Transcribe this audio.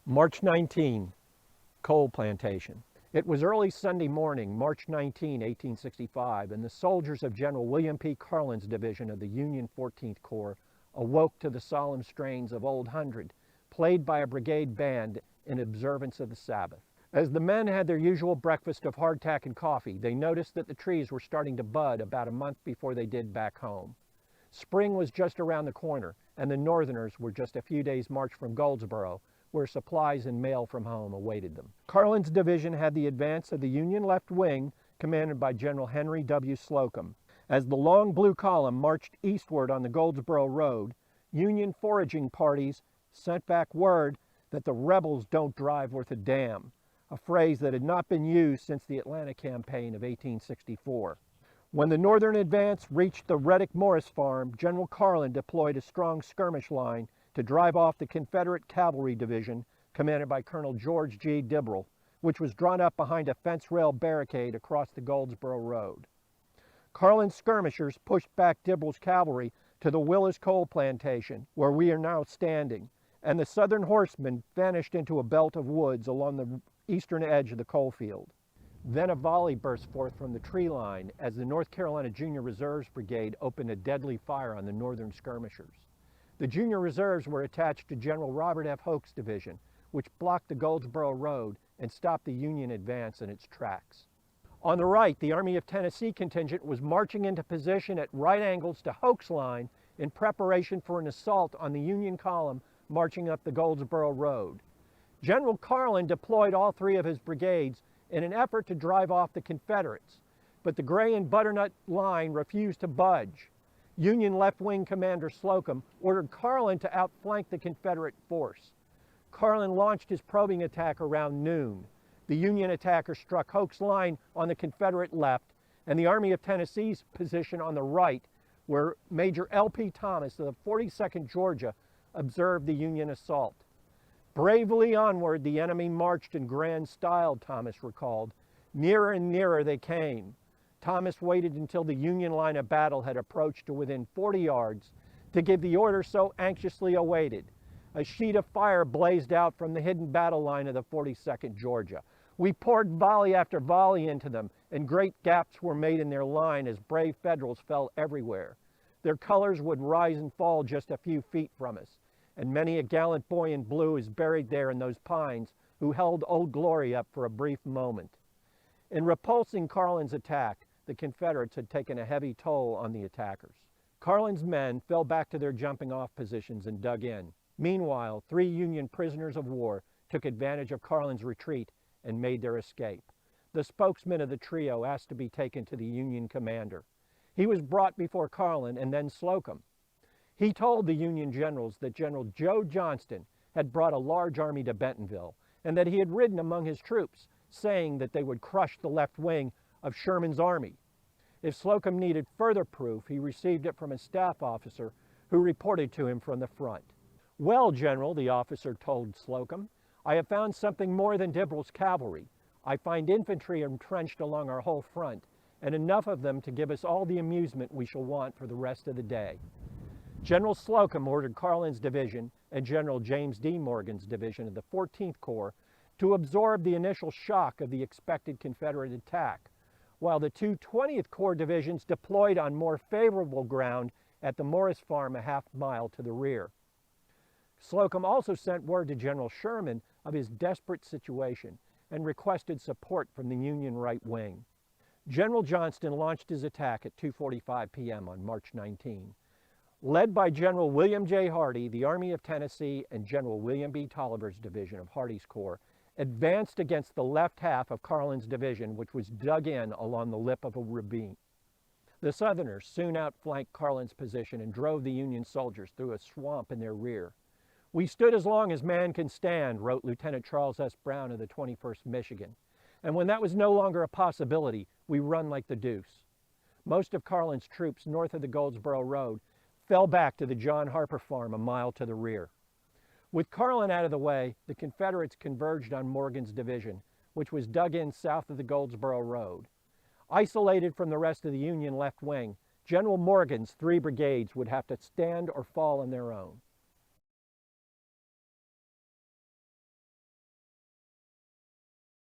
March 19, Cole Plantation. It was early Sunday morning, March 19, 1865, and the soldiers of General William P. Carlin's division of the Union 14th Corps awoke to the solemn strains of Old Hundred, played by a brigade band in observance of the Sabbath. As the men had their usual breakfast of hardtack and coffee, they noticed that the trees were starting to bud about a month before they did back home. Spring was just around the corner, and the Northerners were just a few days' march from Goldsboro, where supplies and mail from home awaited them. Carlin's division had the advance of the Union left wing, commanded by General Henry W. Slocum. As the long blue column marched eastward on the Goldsboro Road, Union foraging parties sent back word that the rebels don't drive worth a damn, a phrase that had not been used since the Atlanta campaign of 1864. When the northern advance reached the Reddick-Morris farm, General Carlin deployed a strong skirmish line to drive off the Confederate Cavalry Division, commanded by Colonel George G. Dibrell, which was drawn up behind a fence rail barricade across the Goldsboro Road. Carlin's skirmishers pushed back Dibrell's cavalry to the Willis Cole Plantation, where we are now standing, and the Southern horsemen vanished into a belt of woods along the eastern edge of the coal field. Then a volley burst forth from the tree line as the North Carolina Junior Reserves Brigade opened a deadly fire on the northern skirmishers. The Junior Reserves were attached to General Robert F. Hoke's division, which blocked the Goldsboro Road and stopped the Union advance in its tracks. On the right, the Army of Tennessee contingent was marching into position at right angles to Hoke's line in preparation for an assault on the Union column marching up the Goldsboro Road. General Carlin deployed all three of his brigades in an effort to drive off the Confederates, but the Gray and Butternut line refused to budge. Union left-wing Commander Slocum ordered Carlin to outflank the Confederate force. Carlin launched his probing attack around noon. The Union attacker struck Hoke's line on the Confederate left and the Army of Tennessee's position on the right, where Major L.P. Thomas of the 42nd Georgia observed the Union assault. Bravely onward the enemy marched in grand style, Thomas recalled. Nearer and nearer they came. Thomas waited until the Union line of battle had approached to within 40 yards to give the order so anxiously awaited. A sheet of fire blazed out from the hidden battle line of the 42nd Georgia. We poured volley after volley into them, and great gaps were made in their line as brave Federals fell everywhere. Their colors would rise and fall just a few feet from us, and many a gallant boy in blue is buried there in those pines who held Old Glory up for a brief moment. In repulsing Carlin's attack, the Confederates had taken a heavy toll on the attackers. Carlin's men fell back to their jumping-off positions and dug in. Meanwhile, 3 Union prisoners of war took advantage of Carlin's retreat and made their escape. The spokesman of the trio asked to be taken to the Union commander. He was brought before Carlin and then Slocum. He told the Union generals that General Joe Johnston had brought a large army to Bentonville and that he had ridden among his troops, saying that they would crush the left wing of Sherman's army. If Slocum needed further proof, he received it from a staff officer who reported to him from the front. "Well, General," the officer told Slocum, "I have found something more than Dibrell's cavalry. I find infantry entrenched along our whole front, and enough of them to give us all the amusement we shall want for the rest of the day." General Slocum ordered Carlin's division and General James D. Morgan's division of the 14th Corps to absorb the initial shock of the expected Confederate attack, while the 2 20th Corps divisions deployed on more favorable ground at the Morris Farm a half-mile to the rear. Slocum also sent word to General Sherman of his desperate situation and requested support from the Union right wing. General Johnston launched his attack at 2:45 p.m. on March 19. Led by General William J. Hardee, the Army of Tennessee and General William B. Tolliver's division of Hardee's Corps advanced against the left half of Carlin's division, which was dug in along the lip of a ravine. The Southerners soon outflanked Carlin's position and drove the Union soldiers through a swamp in their rear. "We stood as long as man can stand," wrote Lieutenant Charles S. Brown of the 21st Michigan, "and when that was no longer a possibility, we run like the deuce." Most of Carlin's troops north of the Goldsboro Road fell back to the John Harper farm a mile to the rear. With Carlin out of the way, the Confederates converged on Morgan's division, which was dug in south of the Goldsboro Road. Isolated from the rest of the Union left wing, General Morgan's 3 brigades would have to stand or fall on their own.